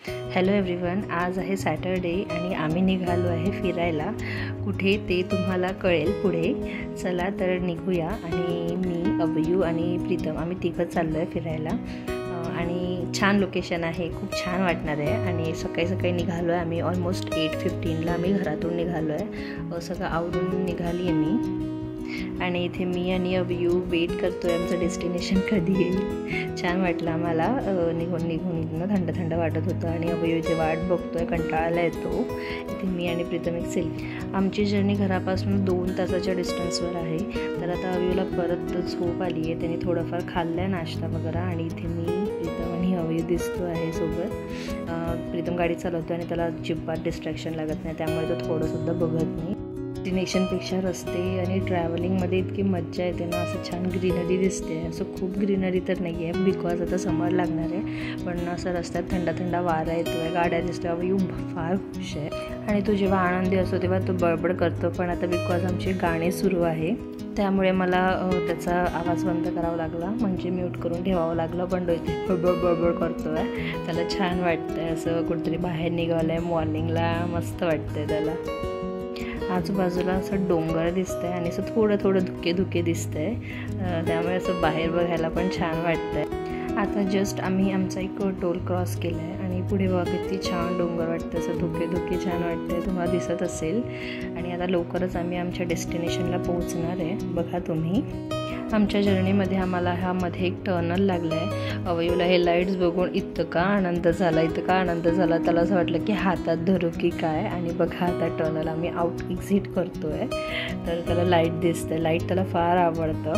Hello everyone, आज आहे Saturday आणि आम्ही निघालो आहे फिरायला. कुठे ते तुम्हाला कळेल पुढे. चला तर निघूया. आणि मी, अभयू आणि प्रीतम आम्ही तिघंच चाललो आहे फिरायला. आणि छान लोकेशन आहे, खूप छान वाटणार आहे. आणि सकाळी सकाळी निघालो आहे आम्ही. ऑलमोस्ट 8:15ला आम्ही घरातून निघालो आहे. सगळं आवरून निघाली आहे मी. आणि इथे मी आणि अभयू वेट करतो आहे आमचं डेस्टिनेशन कधी येईल. छान वाटलं आम्हाला. निघून थंड थंड वाटत होतं. आणि अभयू इथे वाट बघतो आहे, कंटाळायला येतो. इथे मी आणि प्रीतम एक सेल्फी. आमची जर्नी घरापासून 2 तासाच्या डिस्टन्सवर आहे. तर आता अभयूला परत झोप आली आहे. त्याने थोडंफार खाल्लं आहे नाश्ता वगैरे. आणि इथे मी, प्रीतम आणि अभयू दिसतो आहे सोबत. प्रीतम गाडी चालवतो आणि त्याला अजिबात डिस्ट्रॅक्शन लागत नाही, त्यामुळे तो थोडंसुद्धा बघत नाही. डेस्टिनेशनपेक्षा रस्ते आणि ट्रॅव्हलिंगमध्ये इतकी मज्जा येते ना. असं छान ग्रीनरी दिसते. असं खूप ग्रीनरी तर नाही आहे बिकॉज आता समर लागणार आहे, पण असं रस्त्यात थंडा थंडा वारा येतो आहे, गाड्या दिसतो. अभयू फार खुश आहे. आणि तो जेव्हा आनंदी असतो तेव्हा तो बडबड करतो. पण आता बिकॉज आमचे गाणे सुरू आहे त्यामुळे मला त्याचा आवाज बंद करावा लागला, म्हणजे म्यूट करून ठेवावं लागलं. पण तो इथे बडबड करतो आहे. त्याला छान वाटतं आहे. असं कुठेतरी बाहेर निघालं आहे मॉर्निंगला. मस्त वाटतं आहे त्याला. आजूबाजूला असं डोंगर दिसतं आहे आणि असं थोडं धुके दिसतं आहे, त्यामुळे असं बाहेर बघायला पण छान वाटतं आहे. आता जस्ट आम्ही आमचा एक टोल क्रॉस केला आहे आणि पुढे बघा किती छान डोंगर वाटतं. असं धुके छान वाटतं आहे, तुम्हाला दिसत असेल. आणि आता लवकरच आम्ही आमच्या डेस्टिनेशनला पोहोचणार आहे. बघा तुम्ही. आमच्या जर्नीमध्ये आम्हाला ह्यामध्ये एक टर्नल लागलं आहे. अभयूला हे लाईट्स बघून इतका आनंद झाला. त्याला असं वाटलं की हातात धरू की काय. आणि बघा आता टर्नल आम्ही एक्झिट करतो आहे. तर त्याला लाईट दिसतं. लाईट त्याला फार आवडतं.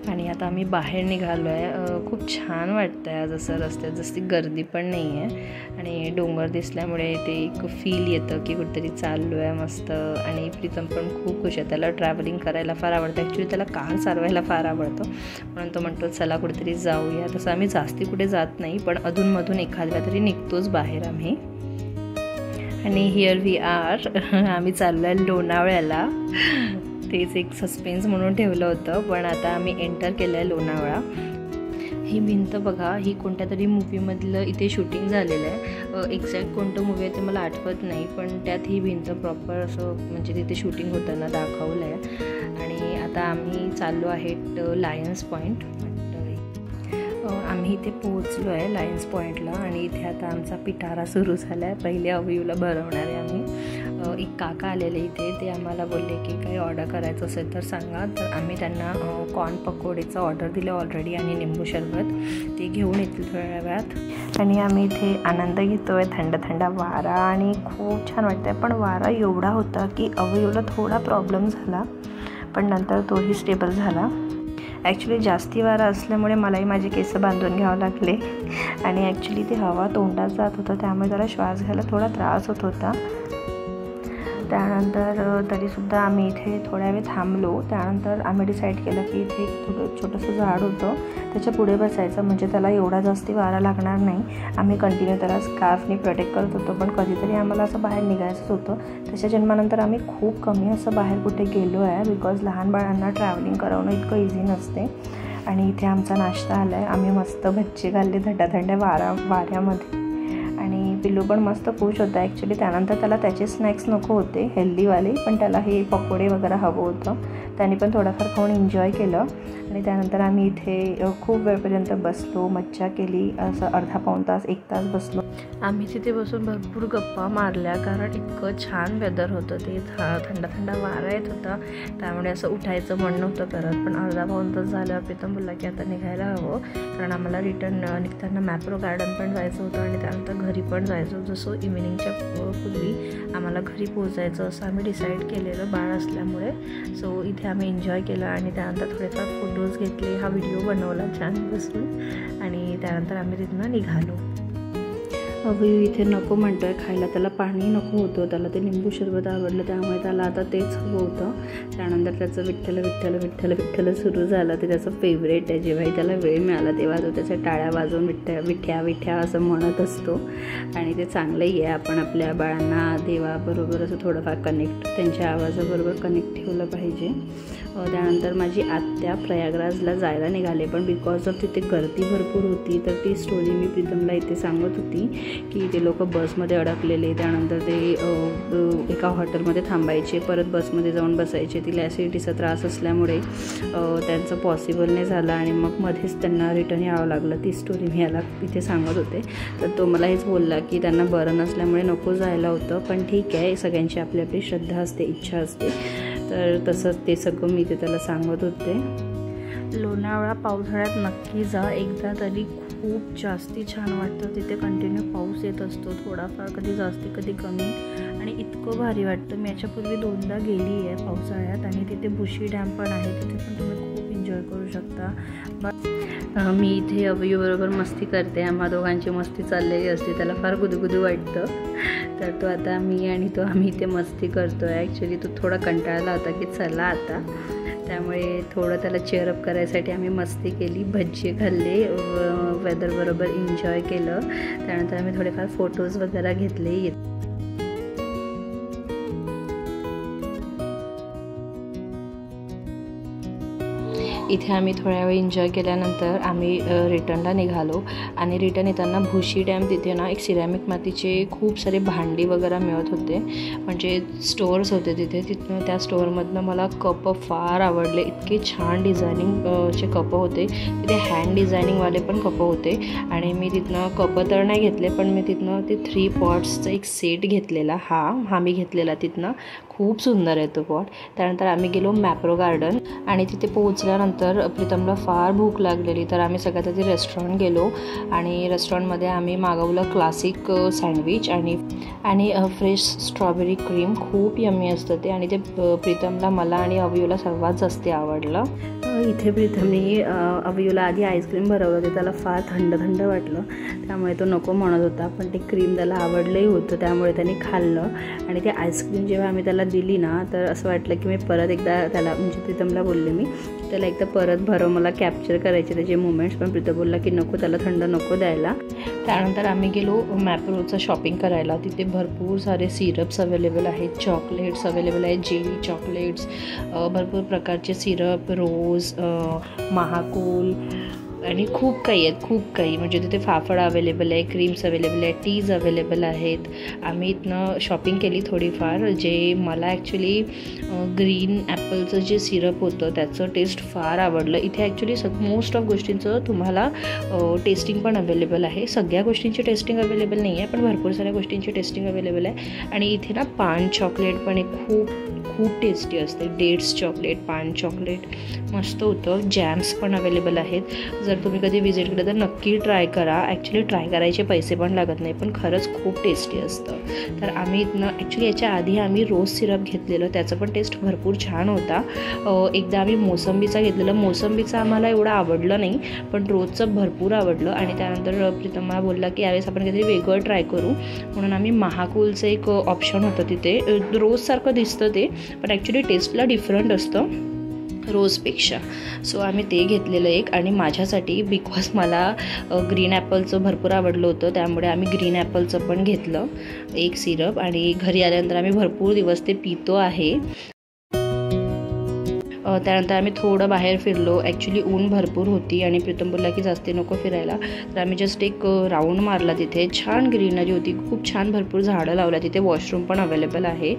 आणि आता आम्ही बाहेर निघालो आहे. खूप छान वाटतं आहे आज असं रस्त्यात. जशी गर्दी पण नाही आहे आणि डोंगर दिसल्यामुळे ते एक फील येतं की कुठेतरी चाललो आहे मस्त. आणि प्रीतम पण खूप खुश आहे. त्याला ट्रॅव्हलिंग करायला फार आवडतं. ॲक्च्युली त्याला कार चालवायला फार आवडतं, म्हणून तो म्हणतो चला कुठेतरी जाऊया. तसं आम्ही जास्ती कुठे जात नाही, पण अधूनमधून एखाद्या तरी निघतोच बाहेर आम्ही. आणि हिअर वी आर. आम्ही चाललो आहे लोणावळ्याला. तेच एक सस्पेन्स म्हणून ठेवलं होतं, पण आता आम्ही एंटर केलं आहे लोणावळा. ही भिंत बघा, ही कोणत्या तरी मूवीमधलं इथे शूटिंग झालेलं आहे. एक्झॅक्ट कोणतं मूवी आहे ते मला आठवत नाही, पण त्यात ही भिंत प्रॉपर असं म्हणजे तिथे शूटिंग होताना दाखवलं आहे. आणि आता आम्ही चाललो आहे लायन्स पॉईंट. आम्ही इथे पोहोचलो आहे लायन्स पॉईंटला. आणि इथे आता आमचा पिटारा सुरू झाला आहे. पहिले अभयूला भरवणार आहे आम्ही. एक काका आलेले इथे. ते आम्हाला बोलले की काही ऑर्डर करायचं असेल तर सांगा. तर आम्ही त्यांना कॉर्न पकोडीचं ऑर्डर दिलं ऑलरेडी आणि निंबू सरबत. ते घेऊन येतील थोड्या वेळात. आणि आम्ही इथे आनंद घेतो आहे. थंड वारा आणि खूप छान वाटतं आहे. पण वारा एवढा होता की अभयूला थोडा प्रॉब्लेम झाला, पण नंतर तोही स्टेबल झाला. ॲक्च्युली जास्ती वारा असल्यामुळे मलाही माझे केस बांधून घ्यावं लागले. आणि ॲक्च्युली ते हवा तोंडात जात होतं, त्यामुळे जरा श्वास घ्यायला थोडा त्रास होत होता. त्यानंतर तरीसुद्धा आम्ही इथे थोड्या वेळ थांबलो. त्यानंतर आम्ही डिसाईड केलं की इथे एक छोटंसं झाड होतं, त्याच्या पुढे बसायचं, म्हणजे त्याला एवढा जास्ती वारा लागणार नाही. आम्ही कंटिन्यू त्याला स्कार्फनी प्रोटेक्ट करत होतो, पण कधीतरी आम्हाला असं बाहेर निघायचंच होतं. त्याच्या जन्मानंतर आम्ही खूप कमी असं बाहेर कुठे गेलो आहे, बिकॉज लहान बाळांना ट्रॅव्हलिंग करवणं इतकं इझी नसते. आणि इथे आमचा नाश्ता आला आहे. आम्ही मस्त भज्जी खाल्ले थंड वाऱ्यामध्ये. आणि पिल्लू पण मस्त खुश होता. ॲक्च्युली त्यानंतर त्याला त्याचे स्नॅक्स नको होते हेल्दीवाले, पण त्याला हे पकोडे वगैरे हवं होतं. त्याने पण थोडाफार खाऊन एन्जॉय केलं. आणि त्यानंतर आम्ही इथे खूप वेळपर्यंत बसलो, मज्जा केली. असं अर्धा पाऊण तास 1 तास बसलो. आम्ही तिथे बसून भरपूर गप्पा मारल्या, कारण इतकं छान वेदर होतं. ते थंड वारा येत होता, त्यामुळे असं उठायचं मन नव्हतं करत. पण अर्धा पाऊण तास झाल्यावर प्रीतम बोलला की आता निघायला हवं, कारण आम्हाला रिटर्न निघताना मॅप्रो गार्डन पण जायचं होतं आणि त्यानंतर घरी पण जायचं होतं. सो इव्हिनिंगच्या पूर्वी आम्हाला घरी पोहोचायचं असं आम्ही डिसाईड केलेलं बाळ असल्यामुळे. सो इथे आम्ही एन्जॉय केलं आणि त्यानंतर थोडेफार फोटोज घेतले, हा व्हिडिओ बनवला छान बसून. आणि त्यानंतर आम्ही तिथनं निघालो. अवयू इथे नको म्हणतो आहे खायला, त्याला पाणी नको होतं, त्याला ते लिंबू सरबत आवडलं त्यामुळे त्याला आता तेच हवं होतं. त्यानंतर त्याचं विठ्ठल विठ्ठल विठ्ठल विठ्ठल सुरू झालं. ते त्याचं फेवरेट आहे. जेव्हाही त्याला वेळ मिळाला तेव्हा तो त्याच्या टाळ्या वाजवून विठ्ठ्या विठ्ठ्या असं म्हणत असतो आणि ते चांगलंही आहे. आपण आपल्या बाळांना देवाबरोबर असं थोडंफार कनेक्ट, त्यांच्या आवाजाबरोबर कनेक्ट ठेवलं पाहिजे. त्यानंतर माझी आत्या प्रयागराजला जायला निघाले, पण बिकॉज ऑफ तिथे गर्दी भरपूर होती. तर ती स्टोरी मी प्रीतमला इथे सांगत होती की ते लोक बसमध्ये अडकलेले, त्यानंतर ते एका हॉटेलमध्ये थांबायचे, परत बसमध्ये जाऊन बसायचे. तिला ॲसिडिटीचा त्रास असल्यामुळे त्यांचं पॉसिबल नाही झालं आणि मग मध्येच त्यांना रिटर्न यावं लागलं. ती स्टोरी मी याला इथे सांगत होते. तर तो मला हेच बोलला की त्यांना बरं नसल्यामुळे नको जायला होतं, पण ठीक आहे, सगळ्यांची आपली आपली श्रद्धा असते, इच्छा असते. तर तसंच ते सगळं मी ते त्याला सांगत होते. लोणावळा पावसाळ्यात नक्की जा एकदा तरी, खूप जास्ती छान वाटतं. तिथे कंटिन्यू पाऊस येत असतो, थोडाफार कधी जास्ती कधी कमी, आणि इतकं भारी वाटतं. मी याच्यापूर्वी 2दा गेली आहे पावसाळ्यात आणि तिथे भुशी डॅम पण आहे, तिथे पण तुम्ही खूप एन्जॉय करू शकता. मी इथे अवयूबरोबर मस्ती करते. आम्हा दोघांची मस्ती चाललेली असते, त्याला फार गुदगुदू वाटतं. तर तो आता मी आणि तो आम्ही इथे मस्ती करतो आहे. ॲक्च्युली तो थोडा कंटाळला होता की चला आता, त्यामुळे थोडं त्याला चेअरअप करायसाठी आम्ही मस्ती केली, भज्जी खाल्ले, वेदरबरोबर एन्जॉय केलं. त्यानंतर आम्ही थोडेफार फोटोज वगैरे घेतले. इथे आम्ही थोड्या वेळ एन्जॉय केल्यानंतर आम्ही रिटर्नला निघालो आणि रिटर्न येताना भुशी डॅम तिथे ना एक सिरॅमिक मातीचे खूप सारे भांडी वगैरे मिळत होते, म्हणजे स्टोअर्स होते तिथे. तिथून त्या स्टोअरमधनं मला कप फार आवडले. इतके छान डिझायनिंगचे कप होते तिथे, हँड डिझायनिंगवाले पण कप होते. आणि मी तिथनं कप तर नाही घेतले, पण मी तिथनं ते 3 पॉट्सचा एक सेट घेतलेला. हा मी घेतलेला तिथनं. खूप सुंदर आहे तो पॉट. त्यानंतर आम्ही गेलो मॅप्रो गार्डन आणि तिथे पोहोचल्यानंतर प्रीतमला फार भूक लागलेली, तर आम्ही सगळ्यात आधी रेस्टॉरंट गेलो आणि रेस्टॉरंटमध्ये आम्ही मागवलं क्लासिक सँडविच आणि फ्रेश स्ट्रॉबेरी क्रीम. खूप यम्मी असतं ते आणि ते प्रीतमला, मला आणि अवयूला सर्वात जास्त आवडलं. इथे प्रीतमने अवयूला आधी आईस्क्रीम भरवलं, ते त्याला फार थंड थंड वाटलं, त्यामुळे तो नको म्हणत होता, पण ते क्रीम त्याला आवडलंही होतं, त्यामुळे त्याने खाल्लं. आणि ते आईस्क्रीम जेव्हा आम्ही त्याला दिली ना, तर असं वाटलं की मी परत एकदा त्याला, म्हणजे प्रीतमला बोलले मी त्याला एकदा परत भरव, मला कॅप्चर करायचे त्याचे मुमेंट्स, पण प्रीतम बोलला की नको, त्याला थंड नको द्यायला. त्यानंतर आम्ही गेलो मॅप्रोचं शॉपिंग करायला. तिथे भरपूर सारे सिरप्स अवेलेबल आहेत, चॉकलेट्स अवेलेबल आहेत, जेली चॉकलेट्स, भरपूर प्रकारचे सिरप, रोज, महाकूल आणि खूप काही म्हणजे तिथे फाफडा अवेलेबल आहे, क्रीम्स अवेलेबल आहे, टीज अवेलेबल आहेत. आम्ही इथनं शॉपिंग केली थोडीफार. जे मला ॲक्च्युली ग्रीन ॲपलचं जे सिरप होतं त्याचं टेस्ट फार आवडलं. इथे ॲक्च्युली मोस्ट ऑफ गोष्टींचं तुम्हाला टेस्टिंग पण अवेलेबल आहे. सगळ्या गोष्टींची टेस्टिंग अवेलेबल नाही आहे, पण भरपूर साऱ्या गोष्टींची टेस्टिंग अवेलेबल आहे. आणि इथे ना पान चॉकलेट पण एक खूप टेस्टी असते. डेट्स चॉकलेट, पान चॉकलेट मस्त होतं. जॅम्स पण अवेलेबल आहेत. जर तुम्ही कधी व्हिजिट केलं तर नक्की ट्राय करा. ॲक्च्युली ट्राय करायचे पैसे पण लागत नाही, पण खरंच खूप टेस्टी असतं. तर आम्ही इथनं ॲक्च्युली याच्या आधी आम्ही रोज सिरप घेतलेलं, त्याचं पण टेस्ट भरपूर छान होता. एकदा आम्ही मोसंबीचा घेतलेलं, मोसंबीचं आम्हाला एवढं आवडलं नाही, पण रोजचं भरपूर आवडलं. आणि त्यानंतर प्रीतम मला बोलला की यावेळेस आपण काहीतरी वेगळं ट्राय करू, म्हणून आम्ही महाकूलचं एक ऑप्शन होतं तिथे. रोजसारखं दिसतं ते, पण ॲक्च्युली टेस्टला डिफरंट असतं रोजपेक्षा. सो आम्ही ते घेतलेलं एक. आणि माझ्यासाठी, बिकॉज मला ग्रीन ॲपलचं भरपूर आवडलं होतं, त्यामुळे आम्ही ग्रीन ॲपलचं पण घेतलं एक सिरप. आणि घरी आल्यानंतर आम्ही भरपूर दिवस ते पितो आहे. त्यानंतर आम्ही थोडं बाहेर फिरलो. ॲक्च्युली ऊन भरपूर होती आणि प्रीतम बोलला की जास्ती नको फिरायला, तर आम्ही जस्ट एक राऊंड मारला. तिथे छान ग्रीनरी होती, खूप छान भरपूर झाडं लावल्या. तिथे वॉशरूम पण अवेलेबल आहे.